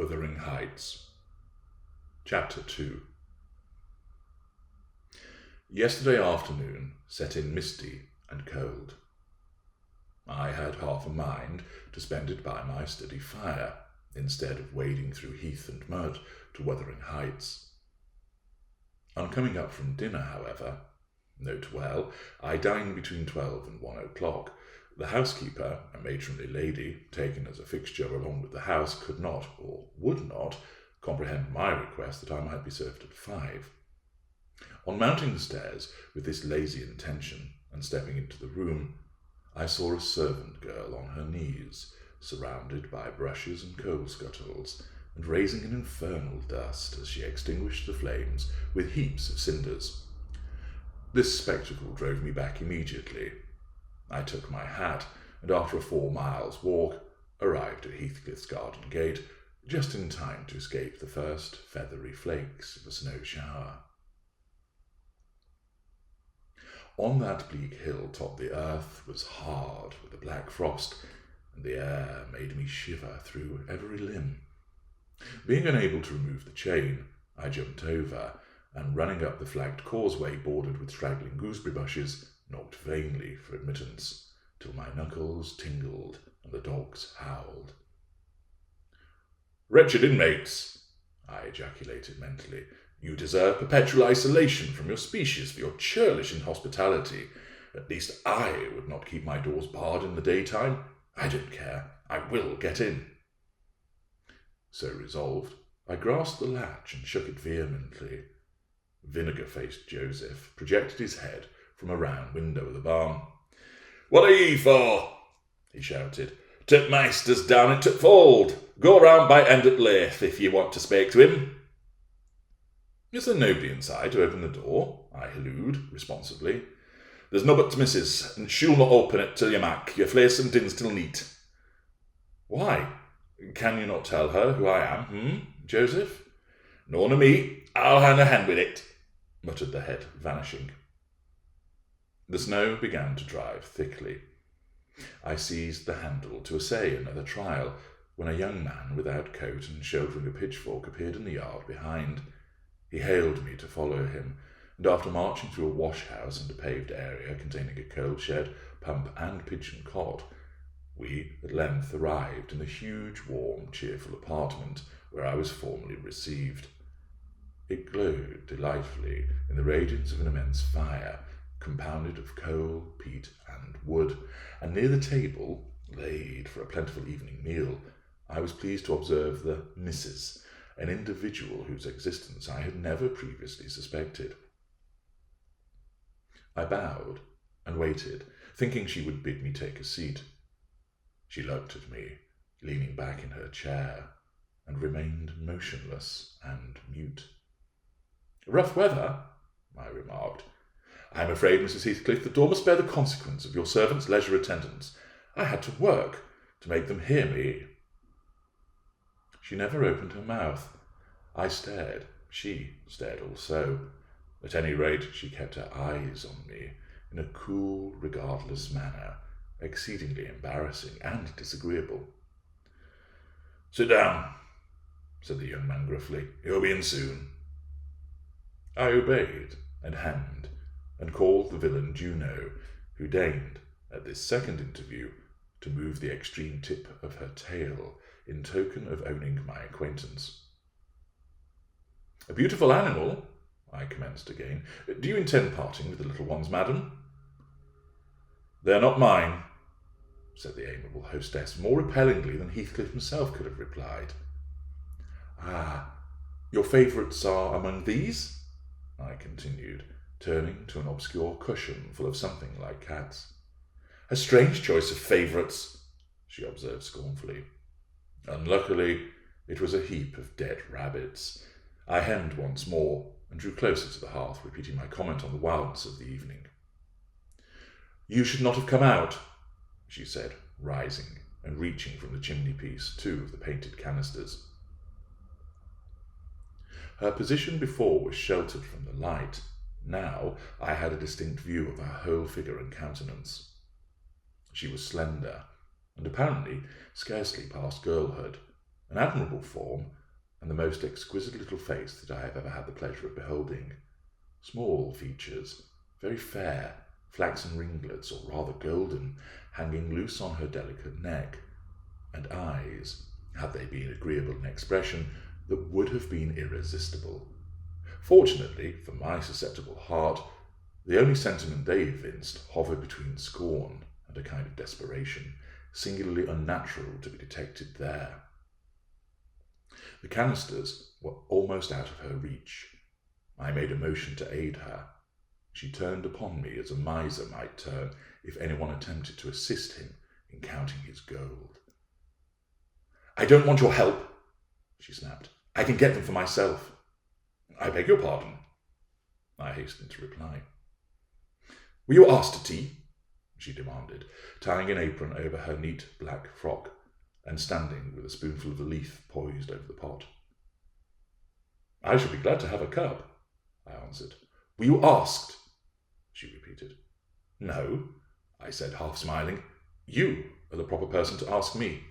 Wuthering Heights. Chapter 2. Yesterday afternoon set in misty and cold. I had half a mind to spend it by my study fire, instead of wading through heath and mud to Wuthering Heights. On coming up from dinner, however, note well, I dine between 12 and 1 o'clock. The housekeeper, a matronly lady, taken as a fixture along with the house, could not, or would not, comprehend my request that I might be served at 5. On mounting the stairs with this lazy intention and stepping into the room, I saw a servant girl on her knees, surrounded by brushes and coal scuttles, and raising an infernal dust as she extinguished the flames with heaps of cinders. This spectacle drove me back immediately. I took my hat, and after a 4 miles walk, arrived at Heathcliff's garden gate, just in time to escape the first feathery flakes of a snow shower. On that bleak hill-top the earth was hard with a black frost, and the air made me shiver through every limb. Being unable to remove the chain, I jumped over, and running up the flagged causeway bordered with straggling gooseberry bushes, knocked vainly for admittance, till my knuckles tingled and the dogs howled. "Wretched inmates!" I ejaculated mentally. "You deserve perpetual isolation from your species for your churlish inhospitality. At least I would not keep my doors barred in the daytime. I don't care. I will get in." So resolved, I grasped the latch and shook it vehemently. Vinegar-faced Joseph projected his head from a round window of the barn. "What are ye for?" he shouted. "Took Meisters down into t' fold. Go round by end at Lath if ye want to speak to him." "Is there nobody inside to open the door?" I hallooed responsively. "There's nobbut t' missus, and she'll not open it till you mak your flace and din's till neat." "Why? Can you not tell her who I am, Joseph?" "None o' me. I'll hand a hand with it," muttered the head, vanishing. The snow began to drive thickly. I seized the handle to essay another trial, when a young man without coat and shouldering a pitchfork appeared in the yard behind. He hailed me to follow him, and after marching through a wash-house and a paved area containing a coal-shed, pump, and pigeon cot, we at length arrived in the huge, warm, cheerful apartment where I was formally received. It glowed delightfully in the radiance of an immense fire, compounded of coal, peat, and wood, and near the table, laid for a plentiful evening meal, I was pleased to observe the Mrs., an individual whose existence I had never previously suspected. I bowed and waited, thinking she would bid me take a seat. She looked at me, leaning back in her chair, and remained motionless and mute. "Rough weather," I remarked. "I am afraid, Mrs. Heathcliff, the door must bear the consequence of your servant's leisure attendance. I had to work to make them hear me." She never opened her mouth. I stared. She stared also. At any rate, she kept her eyes on me in a cool, regardless manner, exceedingly embarrassing and disagreeable. "Sit down," said the young man gruffly. "You'll be in soon." I obeyed and hemmed, and called the villain Juno, who deigned, at this second interview, to move the extreme tip of her tail in token of owning my acquaintance. "A beautiful animal," I commenced again. "Do you intend parting with the little ones, madam?" "They're not mine," said the amiable hostess, more repellingly than Heathcliff himself could have replied. "Ah, your favourites are among these?" I continued, turning to an obscure cushion full of something like cats. "A strange choice of favourites," she observed scornfully. Unluckily, it was a heap of dead rabbits. I hemmed once more, and drew closer to the hearth, repeating my comment on the wildness of the evening. "You should not have come out," she said, rising and reaching from the chimney-piece 2 of the painted canisters. Her position before was sheltered from the light. Now I had a distinct view of her whole figure and countenance. She was slender, and apparently scarcely past girlhood, an admirable form, and the most exquisite little face that I have ever had the pleasure of beholding. Small features, very fair, flaxen ringlets, or rather golden, hanging loose on her delicate neck, and eyes, had they been agreeable in expression, that would have been irresistible. Fortunately, for my susceptible heart, the only sentiment they evinced hovered between scorn and a kind of desperation, singularly unnatural to be detected there. The canisters were almost out of her reach. I made a motion to aid her. She turned upon me as a miser might turn if anyone attempted to assist him in counting his gold. "I don't want your help," she snapped. "I can get them for myself." "I beg your pardon," I hastened to reply. "Were you asked to tea?" she demanded, tying an apron over her neat black frock and standing with a spoonful of the leaf poised over the pot. "I shall be glad to have a cup," I answered. "Were you asked?" she repeated. "No," I said, half smiling. "You are the proper person to ask me."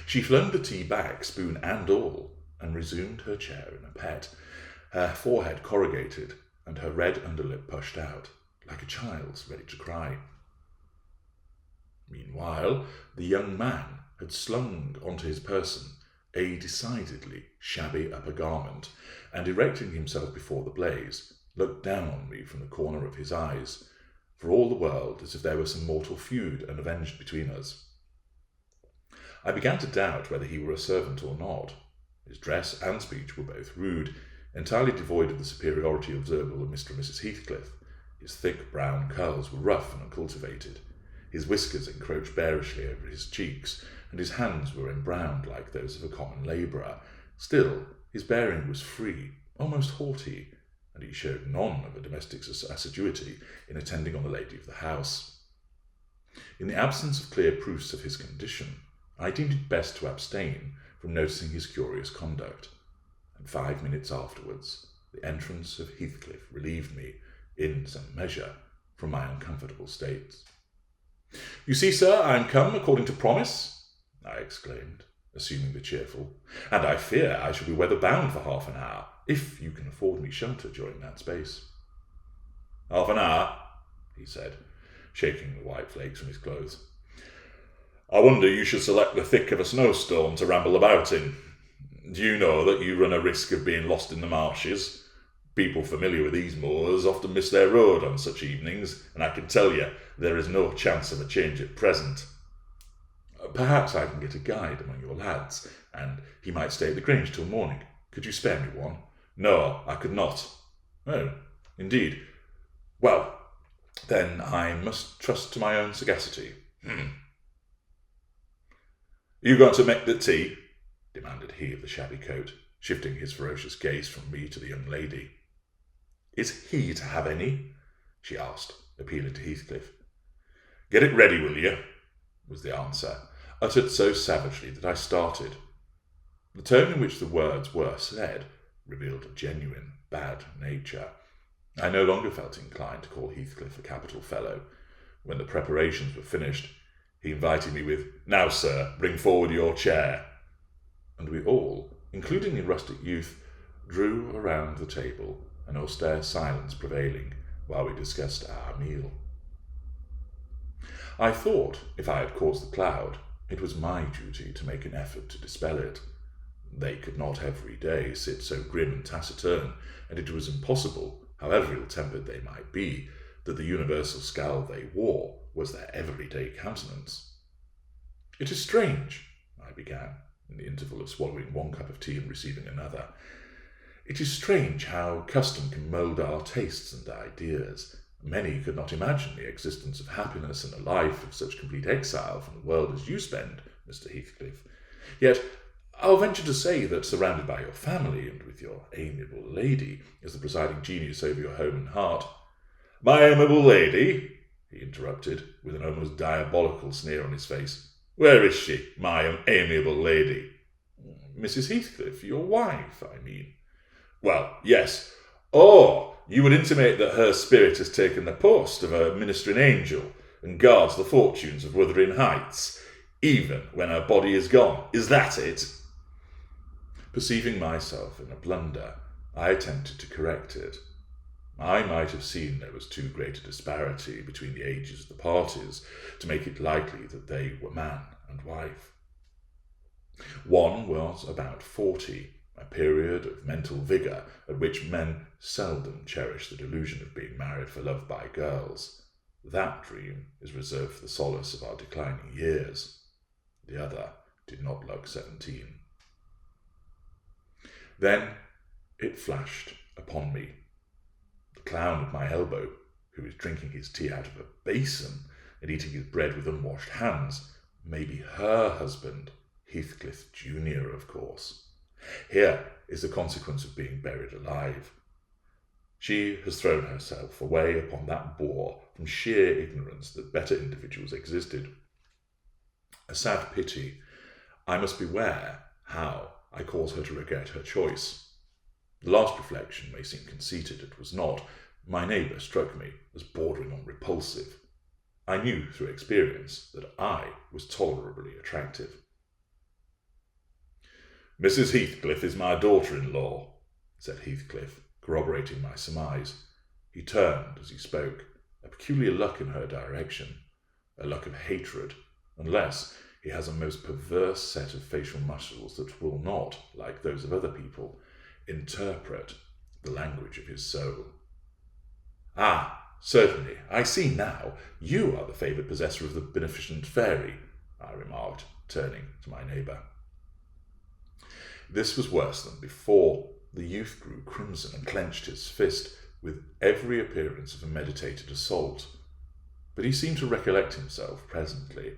She flung the tea back, spoon and all, and resumed her chair in a pet, her forehead corrugated and her red underlip pushed out, like a child's ready to cry. Meanwhile, the young man had slung onto his person a decidedly shabby upper garment, and erecting himself before the blaze, looked down on me from the corner of his eyes, for all the world as if there were some mortal feud unavenged between us. I began to doubt whether he were a servant or not. His dress and speech were both rude, entirely devoid of the superiority observable in Mr. and Mrs. Heathcliff. His thick brown curls were rough and uncultivated. His whiskers encroached bearishly over his cheeks, and his hands were embrowned like those of a common labourer. Still, his bearing was free, almost haughty, and he showed none of a domestic's assiduity in attending on the lady of the house. In the absence of clear proofs of his condition, I deemed it best to abstain from noticing his curious conduct, and 5 minutes afterwards the entrance of Heathcliff relieved me, in some measure, from my uncomfortable state. "You see, sir, I am come according to promise," I exclaimed, assuming the cheerful, "and I fear I shall be weather-bound for half an hour, if you can afford me shelter during that space." "Half an hour," he said, shaking the white flakes from his clothes. "I wonder you should select the thick of a snowstorm to ramble about in. Do you know that you run a risk of being lost in the marshes? People familiar with these moors often miss their road on such evenings, and I can tell you there is no chance of a change at present." "Perhaps I can get a guide among your lads, and he might stay at the Grange till morning. Could you spare me one?" "No, I could not." "Oh, indeed. Well, then I must trust to my own sagacity." "You going to make the tea?" demanded he of the shabby coat, shifting his ferocious gaze from me to the young lady. "Is he to have any?" she asked, appealing to Heathcliff. "Get it ready, will you?" was the answer, uttered so savagely that I started. The tone in which the words were said revealed a genuine bad nature. I no longer felt inclined to call Heathcliff a capital fellow. When the preparations were finished, he invited me with, "Now, sir, bring forward your chair," and we all, including the rustic youth, drew around the table, an austere silence prevailing while we discussed our meal. I thought, if I had caused the cloud, it was my duty to make an effort to dispel it. They could not every day sit so grim and taciturn, and it was impossible, however ill-tempered they might be, that the universal scowl they wore was their everyday countenance. "It is strange," I began, in the interval of swallowing one cup of tea and receiving another. "It is strange how custom can mould our tastes and ideas. Many could not imagine the existence of happiness in a life of such complete exile from the world as you spend, Mr. Heathcliff. Yet I'll venture to say that, surrounded by your family and with your amiable lady as the presiding genius over your home and heart—" "My amiable lady?" he interrupted, with an almost diabolical sneer on his face. "Where is she, my amiable lady?" "Mrs. Heathcliff, your wife, I mean." "Well, yes. Oh, you would intimate that her spirit has taken the post of a ministering angel and guards the fortunes of Wuthering Heights. even when her body is gone. Is that it? Perceiving myself in a blunder, I attempted to correct it. I might have seen there was too great a disparity between the ages of the parties to make it likely that they were man and wife. One was about 40, a period of mental vigour at which men seldom cherish the delusion of being married for love by girls. That dream is reserved for the solace of our declining years. The other did not look 17. Then it flashed upon me. The clown at my elbow, who is drinking his tea out of a basin and eating his bread with unwashed hands, may be her husband, Heathcliff Junior, of course. Here is the consequence of being buried alive. She has thrown herself away upon that boor from sheer ignorance that better individuals existed. A sad pity. I must beware how I cause her to regret her choice. The last reflection may seem conceited. It was not. My neighbour struck me as bordering on repulsive. I knew through experience that I was tolerably attractive. Mrs. Heathcliff is my daughter-in-law, said Heathcliff, corroborating my surmise. He turned as he spoke, a peculiar look in her direction, a look of hatred, unless he has a most perverse set of facial muscles that will not, like those of other people, interpret the language of his soul. Ah, certainly, I see now you are the favoured possessor of the beneficent fairy, I remarked, turning to my neighbour. This was worse than before. The youth grew crimson and clenched his fist with every appearance of a meditated assault. But he seemed to recollect himself presently,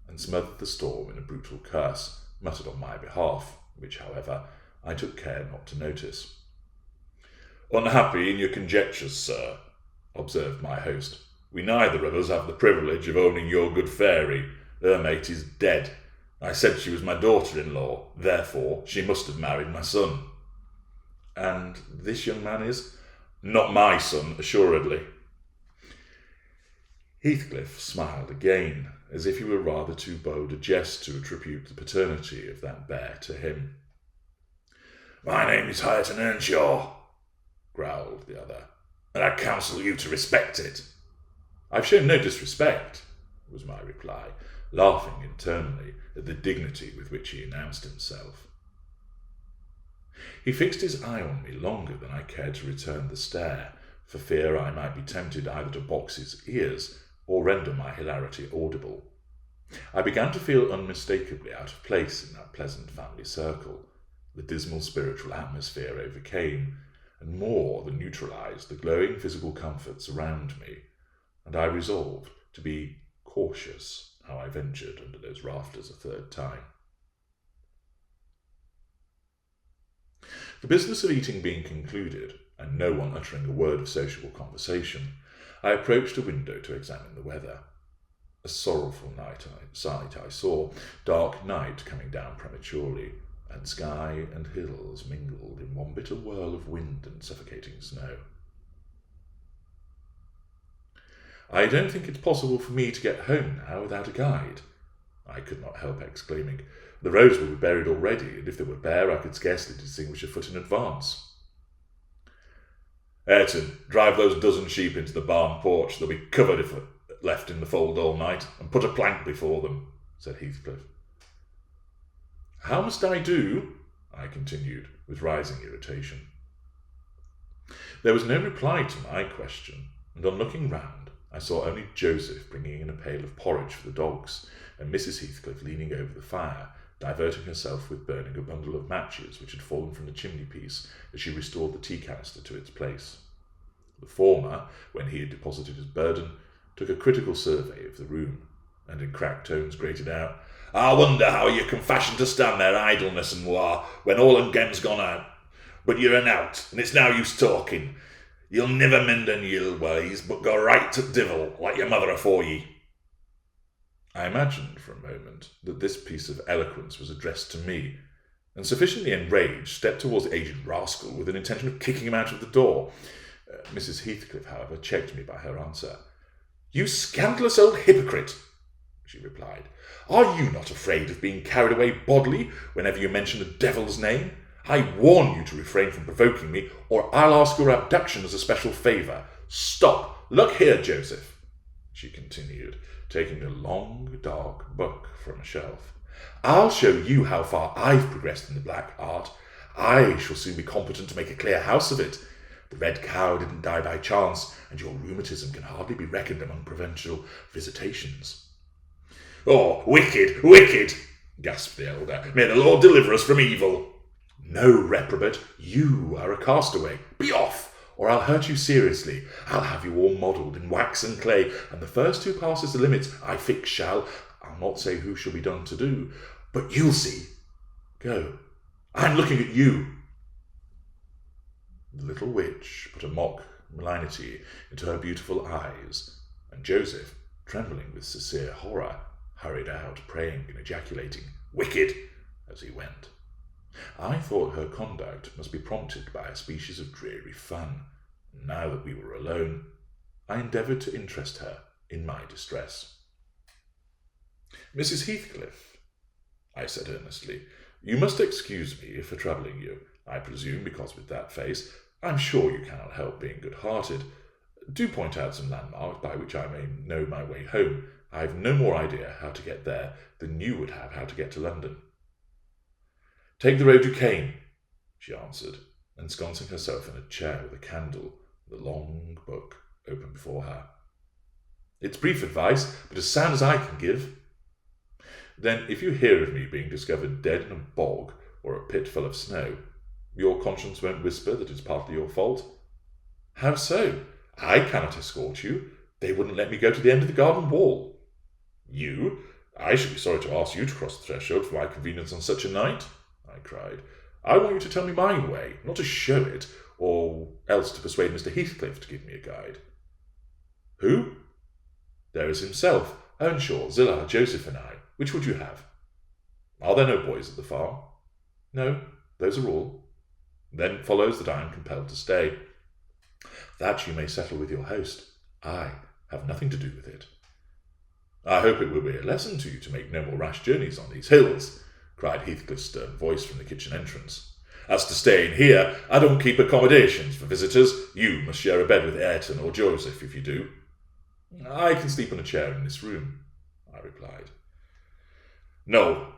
and smothered the storm in a brutal curse, muttered on my behalf, which, however, I took care not to notice. Unhappy in your conjectures, sir, observed my host. We neither of us have the privilege of owning your good fairy. Her mate is dead. I said she was my daughter-in-law, therefore she must have married my son. And this young man is? Not my son, assuredly. Heathcliff smiled again, as if he were rather too bold a jest to attribute the paternity of that bear to him. My name is Hareton Earnshaw, growled the other, and I counsel you to respect it. I've shown no disrespect, was my reply, laughing internally at the dignity with which he announced himself. He fixed his eye on me longer than I cared to return the stare, for fear I might be tempted either to box his ears or render my hilarity audible. I began to feel unmistakably out of place in that pleasant family circle. The dismal spiritual atmosphere overcame, and more than neutralized, the glowing physical comforts around me, and I resolved to be cautious how I ventured under those rafters a third time. The business of eating being concluded, and no one uttering a word of sociable conversation, I approached a window to examine the weather. A sorrowful sight I saw, dark night coming down prematurely, and sky and hills mingled in one bitter whirl of wind and suffocating snow. I don't think it's possible for me to get home now without a guide, I could not help exclaiming. The roads will be buried already, and if they were bare, I could scarcely distinguish a foot in advance. Ayrton, drive those dozen sheep into the barn porch. They'll be covered if left in the fold all night, and put a plank before them, said Heathcliff. How must I do? I continued, with rising irritation. There was no reply to my question, and on looking round, I saw only Joseph bringing in a pail of porridge for the dogs, and Mrs. Heathcliff leaning over the fire, diverting herself with burning a bundle of matches which had fallen from the chimney-piece as she restored the tea canister to its place. The former, when he had deposited his burden, took a critical survey of the room, and in cracked tones grated out, I wonder how you can fashion to stand there idleness and war, when all and gem's gone out. But you're an out, and it's no use talking. You'll never mend on your ways, but go right to divil, like your mother afore ye. I imagined for a moment that this piece of eloquence was addressed to me, and sufficiently enraged, stepped towards the aged rascal with an intention of kicking him out of the door. Mrs. Heathcliff, however, checked me by her answer. You scandalous old hypocrite, she replied. "Are you not afraid of being carried away bodily whenever you mention the devil's name? I warn you to refrain from provoking me, or I'll ask your abduction as a special favour. Stop! Look here, Joseph," she continued, taking a long, dark book from a shelf. "I'll show you how far I've progressed in the black art. I shall soon be competent to make a clear house of it. The red cow didn't die by chance, and your rheumatism can hardly be reckoned among provincial visitations." "Oh, wicked, wicked!" gasped the elder. "May the Lord deliver us from evil." "No, reprobate, you are a castaway. Be off, or I'll hurt you seriously. I'll have you all modelled in wax and clay, and the first who passes the limits I fix shall, I'll not say who shall be done to do, but you'll see. Go, I'm looking at you." The little witch put a mock malignity into her beautiful eyes, and Joseph, trembling with sincere horror, hurried out, praying and ejaculating, "Wicked!" as he went. I thought her conduct must be prompted by a species of dreary fun. Now that we were alone, I endeavoured to interest her in my distress. "Mrs. Heathcliff," I said earnestly, "you must excuse me for troubling you. I presume because with that face, I'm sure you cannot help being good-hearted. Do point out some landmarks by which I may know my way home. I've no more idea how to get there than you would have how to get to London." "Take the road you came," she answered, ensconcing herself in a chair with a candle and the long book open before her. "It's brief advice, but as sound as I can give." "Then if you hear of me being discovered dead in a bog or a pit full of snow, your conscience won't whisper that it's partly your fault?" "How so? I cannot escort you. They wouldn't let me go to the end of the garden wall." "You? I should be sorry to ask you to cross the threshold for my convenience on such a night," I cried. "I want you to tell me my way, not to show it, or else to persuade Mr. Heathcliff to give me a guide." "Who?" "There is himself, Earnshaw, Zillah, Joseph, and I. Which would you have?" "Are there no boys at the farm?" "No, those are all." "Then it follows that I am compelled to stay." "That you may settle with your host. I have nothing to do with it." "I hope it will be a lesson to you to make no more rash journeys on these hills," cried Heathcliff's stern voice from the kitchen entrance. "As to staying here, I don't keep accommodations for visitors. You must share a bed with Ayrton or Joseph if you do." "I can sleep on a chair in this room," I replied. No,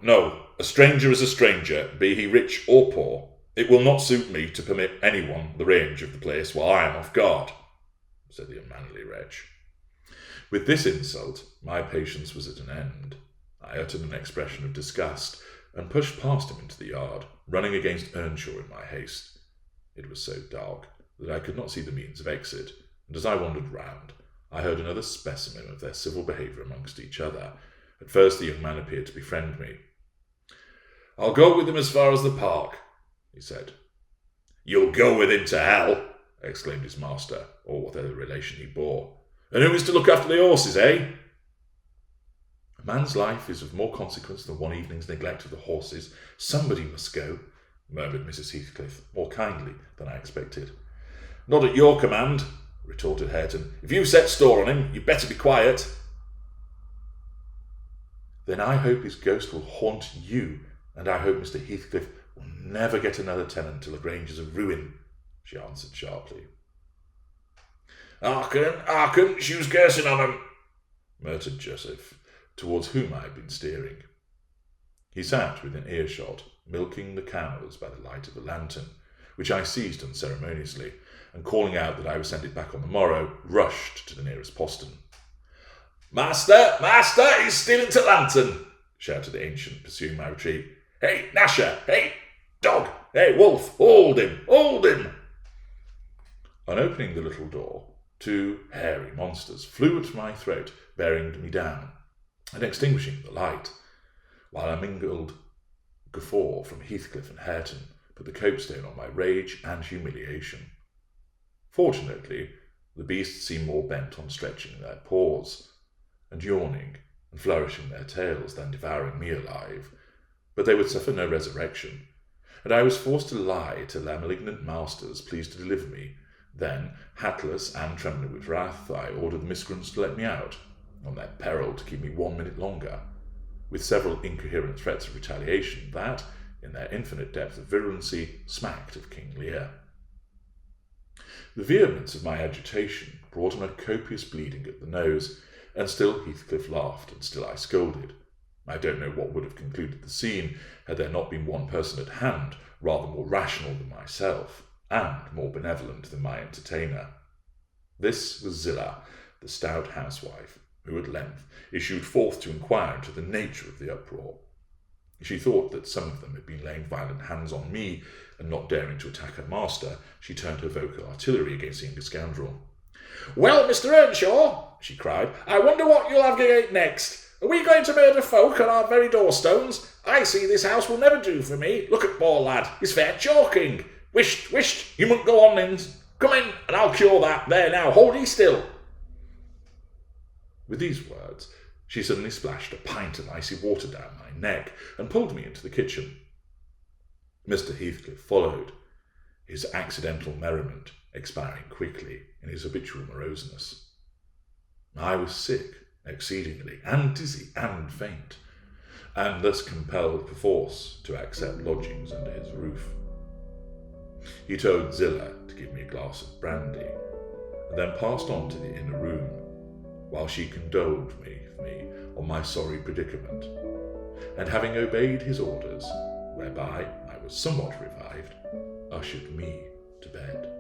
a stranger is a stranger, be he rich or poor. It will not suit me to permit anyone the range of the place while I am off guard," said the unmanly wretch. With this insult, my patience was at an end. I uttered an expression of disgust and pushed past him into the yard, running against Earnshaw in my haste. It was so dark that I could not see the means of exit, and as I wandered round, I heard another specimen of their civil behaviour amongst each other. At first the young man appeared to befriend me. "I'll go with him as far as the park," he said. "You'll go with him to hell," exclaimed his master, or whatever relation he bore. "And who is to look after the horses, eh?" "A man's life is of more consequence than one evening's neglect of the horses. Somebody must go," murmured Mrs. Heathcliff, more kindly than I expected. "Not at your command," retorted Hareton. "If you set store on him, you'd better be quiet." "Then I hope his ghost will haunt you, and I hope Mr. Heathcliff will never get another tenant till the Grange is a ruin," she answered sharply. Hearken, she was cursing on him," muttered Joseph, towards whom I had been steering. He sat within earshot, milking the cows by the light of a lantern, which I seized unceremoniously, and calling out that I would send it back on the morrow, rushed to the nearest postern. Master, he's stealing the lantern," shouted the ancient, pursuing my retreat. "Hey, Gnasher! Hey, dog! Hey, wolf! Hold him! On opening the little door, two hairy monsters flew at my throat, bearing me down, and extinguishing the light, while a mingled guffaw from Heathcliff and Hareton put the copestone on my rage and humiliation. Fortunately, the beasts seemed more bent on stretching their paws, and yawning, and flourishing their tails, than devouring me alive, but they would suffer no resurrection, and I was forced to lie till their malignant masters pleased to deliver me. Then, hatless and trembling with wrath, I ordered the miscreants to let me out. on their peril to keep me 1 minute longer, with several incoherent threats of retaliation that, in their infinite depth of virulency, smacked of King Lear. The vehemence of my agitation brought on a copious bleeding at the nose, and still Heathcliff laughed, and still I scolded. I don't know what would have concluded the scene had there not been one person at hand, rather more rational than myself, and more benevolent than my entertainer. This was Zillah, the stout housewife, who at length issued forth to inquire into the nature of the uproar. She thought that some of them had been laying violent hands on me, and not daring to attack her master, she turned her vocal artillery against the younger scoundrel. "Well, Mr. Earnshaw," she cried, "I wonder what you'll have to eat next. Are we going to murder folk on our very doorstones? I see this house will never do for me. Look at poor lad, he's fair choking. Wisht, wisht, you must go on, Nins. Come in, and I'll cure that. There now, hold ye still." With these words, she suddenly splashed a pint of icy water down my neck, and pulled me into the kitchen. Mr. Heathcliff followed, his accidental merriment expiring quickly in his habitual moroseness. I was sick exceedingly, and dizzy, and faint, and thus compelled perforce to accept lodgings under his roof. He told Zillah to give me a glass of brandy, and then passed on to the inner room, while she condoled with me on my sorry predicament, and having obeyed his orders, whereby I was somewhat revived, ushered me to bed.